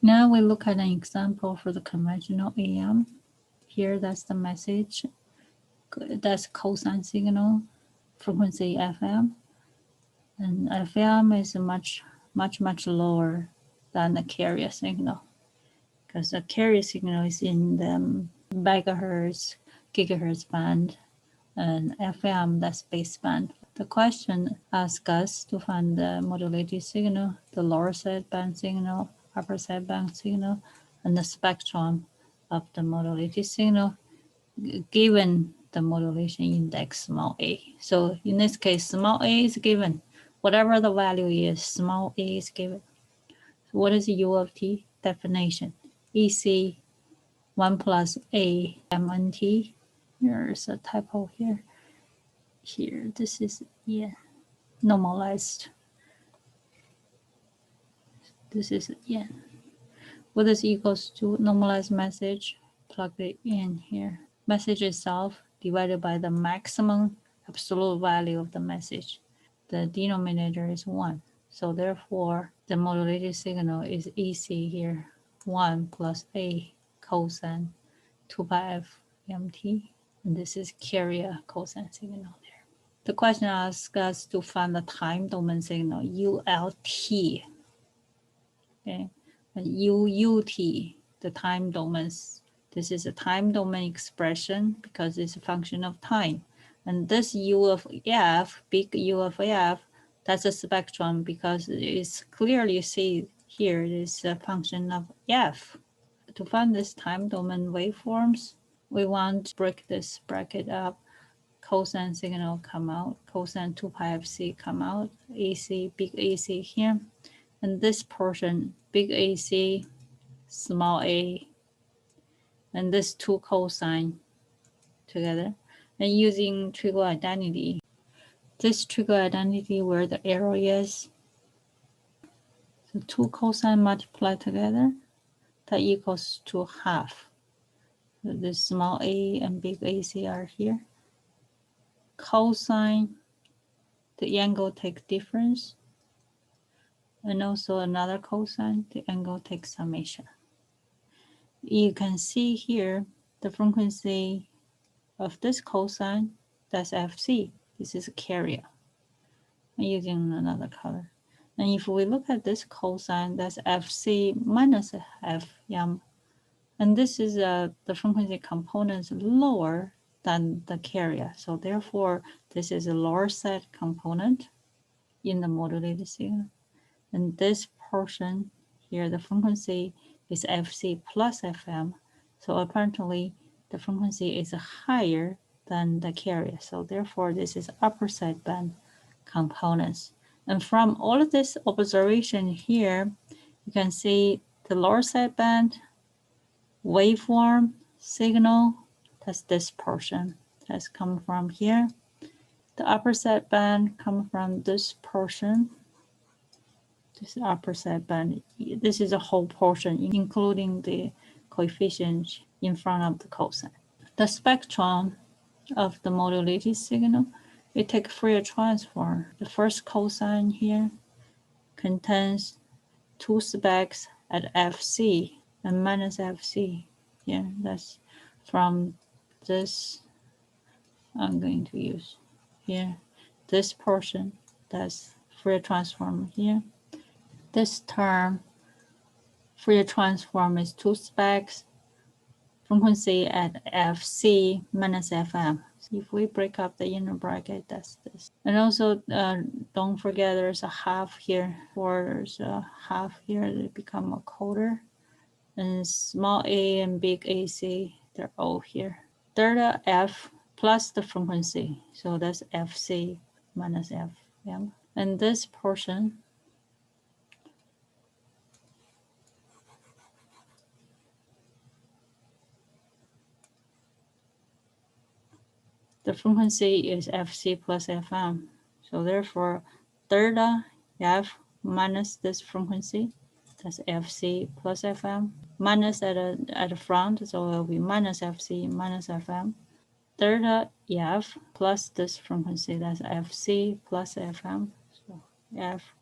Now we look at an example for the conventional AM. Here, that's the message. That's cosine signal, frequency FM. And FM is much lower than the carrier signal, because the carrier signal is in the megahertz, gigahertz band, and FM, that's baseband. The question asks us to find the modulated signal, the lower sideband signal, upper sideband signal, and the spectrum of the modulated signal given the modulation index small a. So in this case, small a is given. Whatever the value is, small a is given. So what is U of t? Definition. EC 1 plus a MNT. Here's a typo here. Here, this is normalized. This is what is equals to normalized message? Plug it in here. Message itself divided by the maximum absolute value of the message. The denominator is 1. So therefore, the modulated signal is EC here, 1 plus A cosine 2 pi f mt. And this is carrier cosine signal there. The question asks us to find the time domain signal, ULT. Okay, and UUT, the time domains. This is a time domain expression because it's a function of time. And this U of F, big U of F, that's a spectrum because it's clearly see here it is a function of F. To find this time domain waveforms, we want to break this bracket up. Cosine signal come out, cosine 2 pi fc come out, AC, big AC here. And this portion, big AC, small a, and this two cosine together. And using trigo identity, this trigo identity where the arrow is, so two cosine multiplied together, that equals to half. So this small a and big AC are here. Cosine, the angle takes difference. And also another cosine, the angle takes summation. You can see here the frequency of this cosine, that's Fc. This is a carrier. I'm using another color. And if we look at this cosine, that's Fc minus Fm. And this is the frequency component is lower than the carrier. So therefore, this is a lower side component in the modulated signal. And this portion here, the frequency is Fc plus Fm. So apparently, the frequency is higher than the carrier. So therefore, this is upper sideband components. And from all of this observation here, you can see the lower sideband waveform signal, that's this portion. That's come from here. The upper sideband come from this portion. This upper sideband, this is a whole portion, including the coefficient in front of the cosine. The spectrum of the modulated signal, we take Fourier transform. The first cosine here contains two specs at Fc and minus Fc. Here, that's from this, I'm going to use here, this portion, that's Fourier transform here. This term, Fourier transform is two specs, frequency at Fc minus Fm. So if we break up the inner bracket, that's this. And also, don't forget there's a half here, or there's a half here, they become a quarter. And small a and big AC, they're all here. Delta F plus the frequency, so that's Fc minus Fm. And this portion, the frequency is Fc plus Fm. So therefore, delta F minus this frequency, that's Fc plus Fm. Minus at the front, so it will be minus Fc minus Fm. Delta F plus this frequency, that's Fc plus Fm. So F.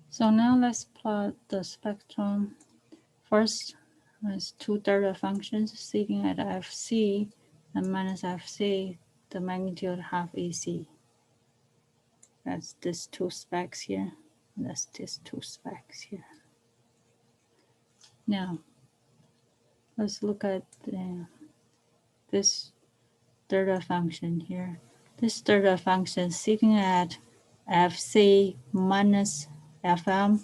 So now let's plot the spectrum First, there's two delta functions sitting at Fc and minus Fc, the magnitude half AC. That's these two specs here. That's these two specs here. Now, let's look at this delta function here. This delta function sitting at Fc minus Fm,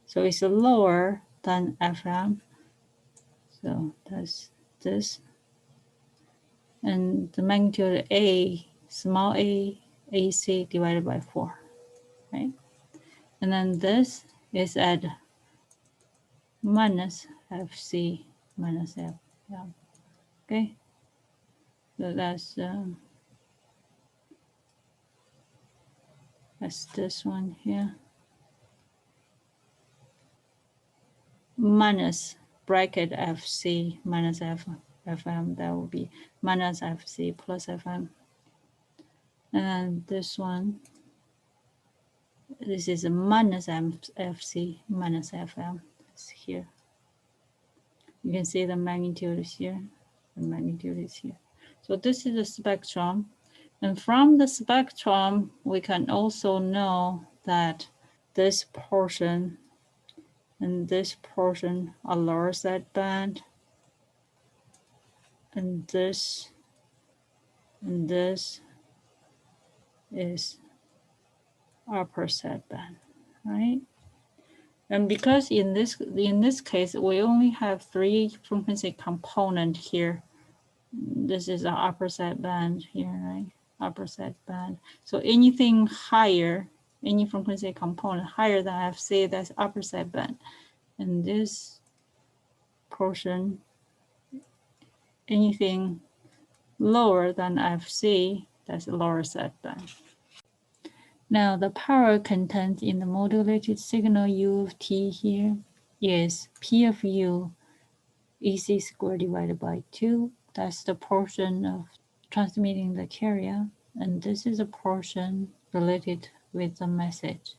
so it's lower than Fm. So that's this. And the magnitude A, small a, AC divided by 4, right? And then this is at minus Fc minus Fm, okay? So that's this one here. Minus bracket Fc minus Fm, that will be minus Fc plus Fm. And then this one, this is a minus Fc minus Fm. It's here. You can see the magnitude is here. The magnitude is here. So this is the spectrum. And from the spectrum, we can also know that this portion and this portion are lower sideband, and this is upper sideband, right? And because in this case we only have 3 frequency component here, this is the upper sideband here, right? Upper sideband. So anything higher, any frequency component higher than Fc, that's upper sideband. And this portion, anything lower than Fc, that's lower sideband. Now the power content in the modulated signal U of t here is P of U AC squared divided by 2. That's the portion of transmitting the carrier, and this is a portion related with the message.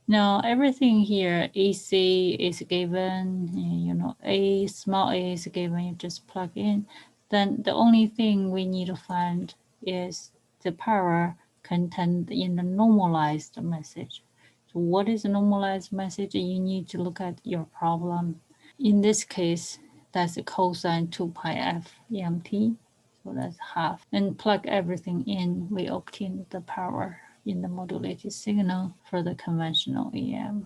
Now everything here, AC is given, you know, A, small a is given, you just plug in. Then the only thing we need to find is the power content in the normalized message. So what is a normalized message? You need to look at your problem. In this case, that's a cosine 2 pi f EMT. So that's half. And plug everything in, we obtain the power in the modulated signal for the conventional EM.